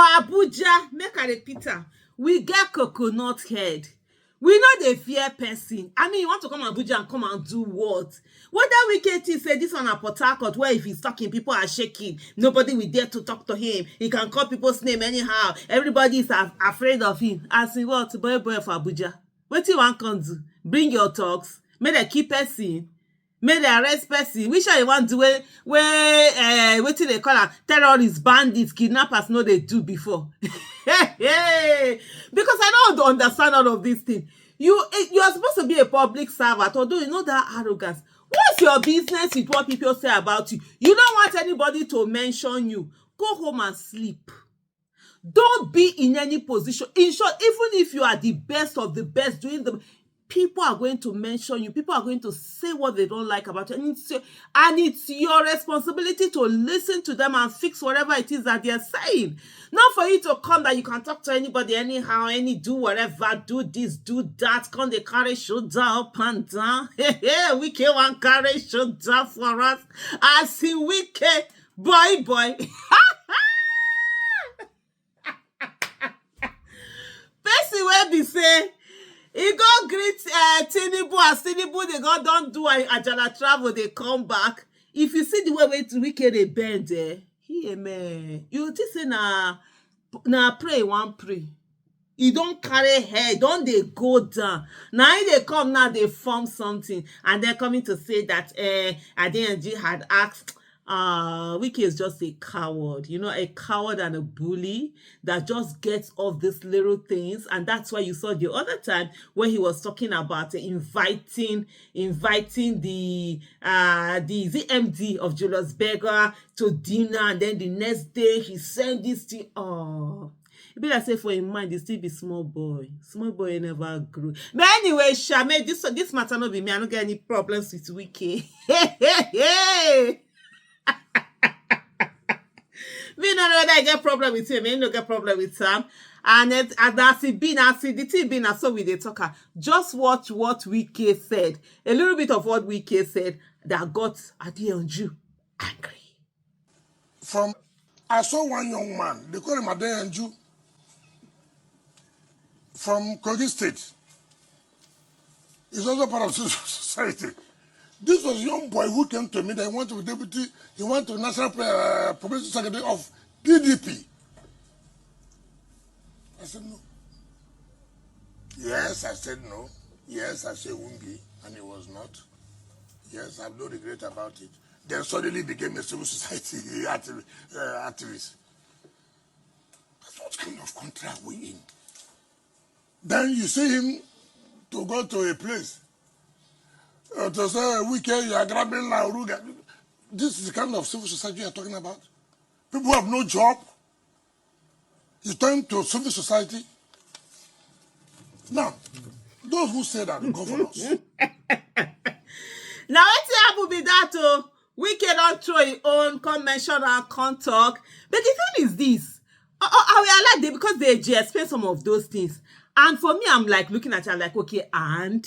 Abuja, make I repeat am, we get coconut head. We know dey fear person. I mean, you want to come Abuja and come and do what? Whether Wike say this one at Port Harcourt, where if he's talking, people are shaking. Nobody will dare to talk to him. He can call people's name anyhow. Everybody is afraid of him. As in what? Boy for Abuja. Wetin you wan come do? Bring your talks. Make dem keep person. Make dem arrest person. Which one you wan do wey wetin they call am? Terrorists, bandits, kidnappers no dey do before. Because I don't understand all of these things. You are supposed to be a public servant, although you know that arrogance. What's your business with what people say about you? You don't want anybody to mention you. Go home and sleep. Don't be in any position. In short, even if you are the best of the best doing the, people are going to mention you. People are going to say what they don't like about you. And it's your responsibility to listen to them and fix whatever it is that they're saying. Not for you to come that you can talk to anybody anyhow, do whatever, do this, do that, come they carry shoulder up and down. We can one carry shoulder for us. I see Wike, boy. Person wey be say, he go greet Tinubu as Tinubu they go don't do Ajala travel, they come back. If you see the way Wike they bend man, you think say na pray one pray. You don't carry head, don't they go down. Now they come now they form something and they're coming to say that Adeyanju had asked Wike is just a coward, a coward and a bully that just gets off these little things. And that's why you saw the other time when he was talking about inviting the MD of Julius Berger to dinner, and then the next day he sent this to it be like say for him mind, he still be small boy never grew. But anyway, Shame, this matter no be me. I don't get any problems with Wike. Me no know whether I get problem with him. Me no get problem with Sam. And as the thing been, so we dey talk. Just watch what Wike said. A little bit of what Wike said that got Adeyanju angry. I saw one young man, they call him Adeyanju, from Kogi State. He's also part of civil society. This was a young boy who came to me that he wanted to be deputy, he went to National Publicity Secretary of PDP. I said no. Yes, I said no. Yes, I said won't be, and it was not. Yes, I have no regret about it. Then suddenly became a civil society activist. What kind of contract we in? Then you see him to go to a place to say, Wike, you are grabbing La Uruga. This is the kind of civil society you are talking about. People have no job. You turn to civil society. Now, those who say that, the governors. Now, what's happen be that Wike don't throw his own convention and come talk. But the thing is this. I like them because they explain some of those things. And for me, I'm like looking at it, I'm like, okay, and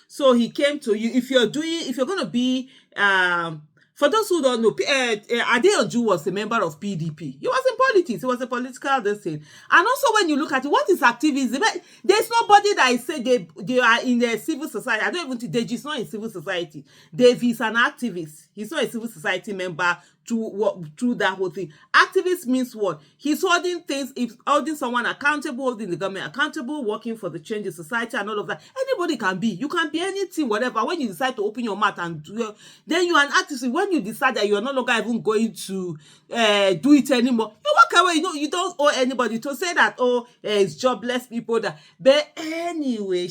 so he came to you. If you're going to be, for those who don't know, Adeyanju was a member of PDP. He was in politics. He was a political thing. And also when you look at it, what is activism? There's nobody that I say they are in the civil society. I don't even think Deji is not in civil society. Dave is an activist. He's not a civil society member through that whole thing. Activist means what? He's holding things, holding someone accountable, holding the government accountable, working for the change in society and all of that. Anybody can be. You can be anything, whatever. When you decide to open your mouth and do, then you are an activist. When you decide that you are no longer even going to do it anymore, you walk away. You don't owe anybody to say that, it's jobless people that. But anyway,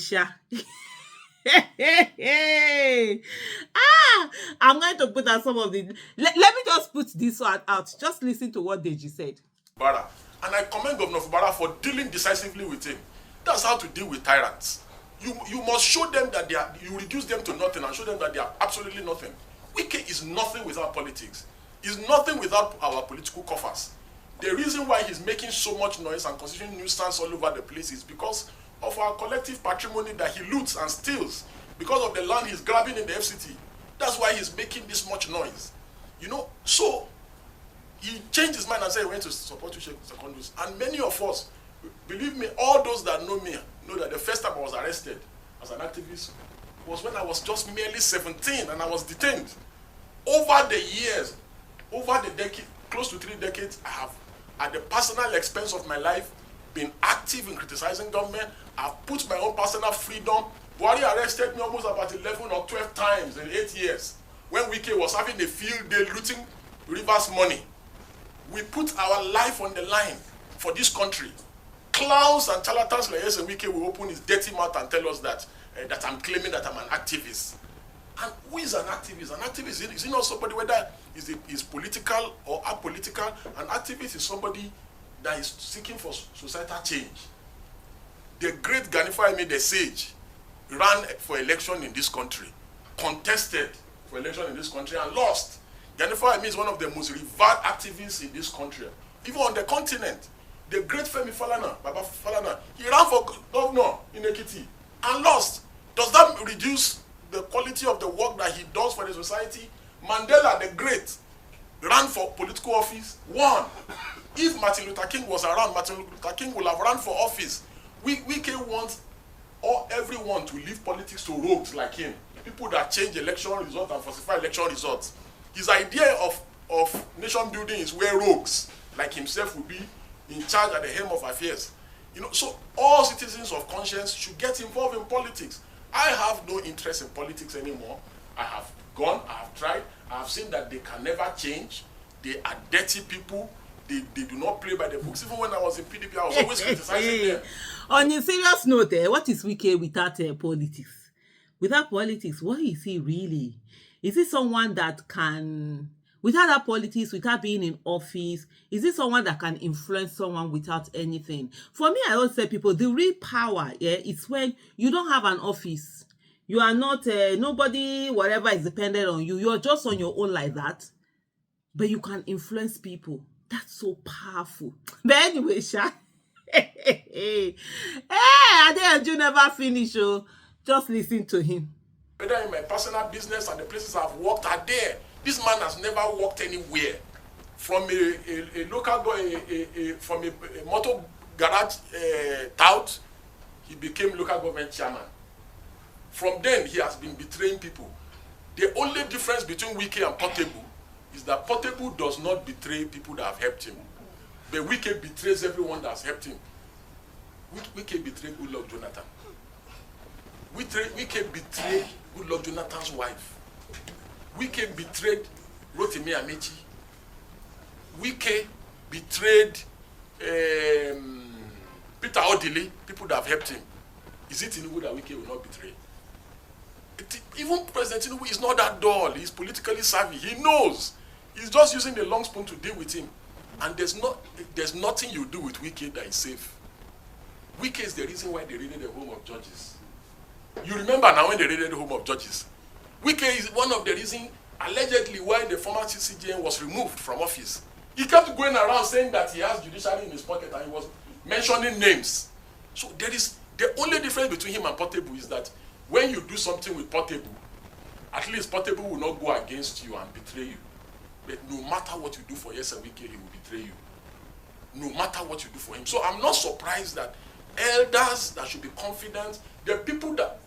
I'm going to put out some of the. Let me just put this one out. Just listen to what Deji said. And I commend Governor Fubara for dealing decisively with him. That's how to deal with tyrants. You must show them that you reduce them to nothing and show them that they are absolutely nothing. Wike is nothing without politics. He's nothing without our political coffers. The reason why he's making so much noise and constituting nuisance all over the place is because of our collective patrimony that he loots and steals, because of the land he's grabbing in the FCT. That's why he's making this much noise. So He changed his mind and said he went to support Uche Secondus. And many of us, believe me, all those that know me, know that the first time I was arrested as an activist was when I was just merely 17 and I was detained. Over the years, over the decade, close to 3 decades, I have, at the personal expense of my life, been active in criticizing government. I've put my own personal freedom. Buhari arrested me almost about 11 or 12 times in 8 years. When Wike was having a field day looting Rivers money. We put our life on the line for this country. Clowns and charlatans like Nyesom Wike will open his dirty mouth and tell us that that I'm claiming that I'm an activist. And who is an activist? An activist is not somebody, whether is political or apolitical. An activist is somebody that is seeking for societal change. The great Gani Fawehinmi, the sage, ran for election in this country, contested for election in this country and lost. Gani Fawehinmi is one of the most revered activists in this country, even on the continent. The great Femi Falana, Baba Falana, he ran for governor in Ekiti and lost. Does that reduce the quality of the work that he does for the society? Mandela, the great, ran for political office, won. If Martin Luther King was around, Martin Luther King would have run for office. Wike wants everyone to leave politics to rogues like him, people that change election results and falsify election results. His idea of nation building is where rogues like himself will be in charge at the helm of affairs. You know, so all citizens of conscience should get involved in politics. I have no interest in politics anymore. I have gone, I have tried, I have seen that they can never change. They are dirty people. They do not play by the books. Even when I was in PDP, I was always criticizing them. On a serious note, what is Wike without politics? Without politics, what is he really? Is he someone that can, without that politics, without being in office, is he someone that can influence someone without anything? For me, I always say, people, the real power, is when you don't have an office. You are not, nobody, whatever is dependent on you. You're just on your own like that. But you can influence people. That's so powerful. But anyway, Sha. Hey, Adeyanju never finish. Just listen to him. Whether in my personal business and the places I've worked are there. This man has never worked anywhere. From a local from a motor garage tout, he became local government chairman. From then, he has been betraying people. The only difference between Wike and Portable is that Portable does not betray people that have helped him. But Wike betrays everyone that has helped him. Wike betrayed Goodluck Jonathan. Wike betrayed Goodluck Jonathan's wife. Wike betrayed Rotimi Amechi. Wike betrayed Peter Odili, people that have helped him. Is it Tinubu that Wike will not betray? Even President Tinubu is not that dull. He's politically savvy. He knows. He's just using the long spoon to deal with him. And there's nothing you do with Wike that is safe. Wike is the reason why they raided the home of judges. You remember now when they raided the home of judges? Wike is one of the reasons, allegedly, why the former CCJN was removed from office. He kept going around saying that he has judiciary in his pocket and he was mentioning names. So there is the only difference between him and Portable is that when you do something with Portable, at least Portable will not go against you and betray you. But no matter what you do for Nyesom Wike, he will betray you. No matter what you do for him. So I'm not surprised that elders that should be confident, the people that,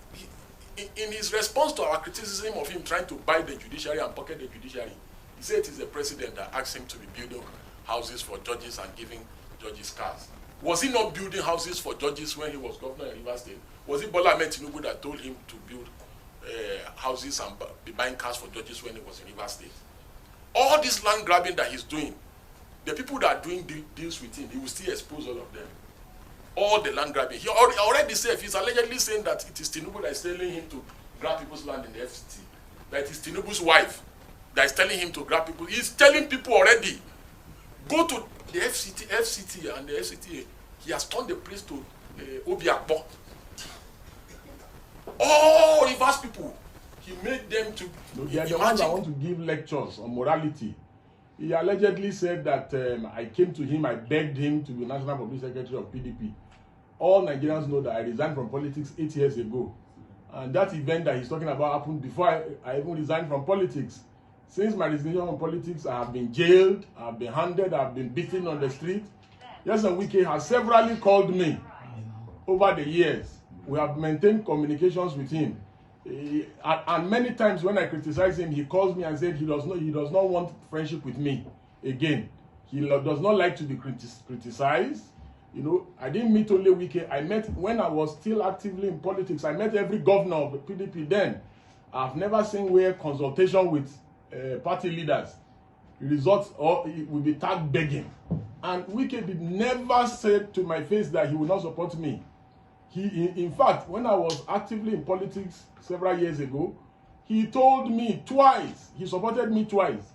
in his response to our criticism of him trying to buy the judiciary and pocket the judiciary, he said it is the president that asked him to be building houses for judges and giving judges cars. Was he not building houses for judges when he was governor in Rivers State? Was it Bola Ahmed Tinubu that told him to build houses and be buying cars for judges when he was in Rivers State? All this land grabbing that he's doing, the people that are doing deals with him, he will still expose all of them. All the land grabbing. He already said, he's allegedly saying that it is Tinubu that is telling him to grab people's land in the FCT. That it is Tinubu's wife that is telling him to grab people. He's telling people already, go to the FCT and the FCTA. He has turned the place to Obi Akpo. All reverse people. He made them to. They are the ones that want to give lectures on morality. He allegedly said that I came to him, I begged him to be National Public Secretary of PDP. All Nigerians know that I resigned from politics 8 years ago. And that event that he's talking about happened before I even resigned from politics. Since my resignation from politics, I have been jailed, I have been handed, I have been beaten on the street. Nyesom Wike has severally called me over the years. We have maintained communications with him. And many times when I criticize him, he calls me and said he does not want friendship with me again. He does not like to be criticized. You know, I didn't meet only Wike. I met, when I was still actively in politics, I met every governor of the PDP then. I've never seen where consultation with party leaders results or it will be tagged begging. And Wike did never say to my face that he would not support me. In fact, when I was actively in politics several years ago, he told me twice, he supported me twice.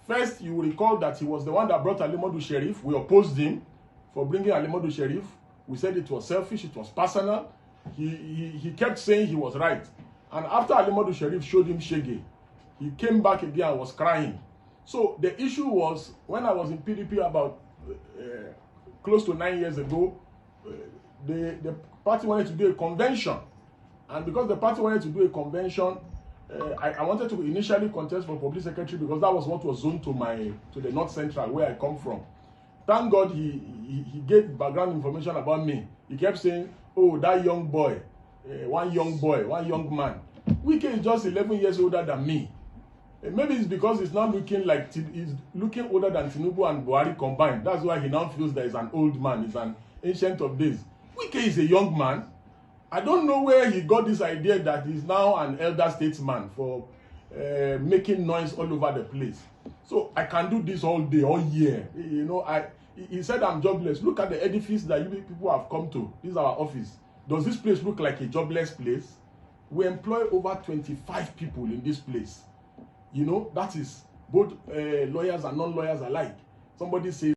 First, you will recall that he was the one that brought Adeyanju Sheriff. We opposed him for bringing Adeyanju Sheriff. We said it was selfish, it was personal. He kept saying he was right. And after Adeyanju Sheriff showed him shege, he came back again and was crying. So the issue was, when I was in PDP about close to 9 years ago, the party wanted to do a convention. And because the party wanted to do a convention, I wanted to initially contest for public secretary because that was what was zoned to the North Central, where I come from. Thank God he gave background information about me. He kept saying, oh, that young boy, one young man. Wike is just 11 years older than me. Maybe it's because he's now looking like he's looking older than Tinubu and Buhari combined. That's why he now feels that he's an old man, he's an ancient of days. Wike is a young man. I don't know where he got this idea that he's now an elder statesman for making noise all over the place. So I can do this all day, all year. You know, he said I'm jobless. Look at the edifice that you people have come to. This is our office. Does this place look like a jobless place? We employ over 25 people in this place. You know, that is both lawyers and non-lawyers alike. Somebody says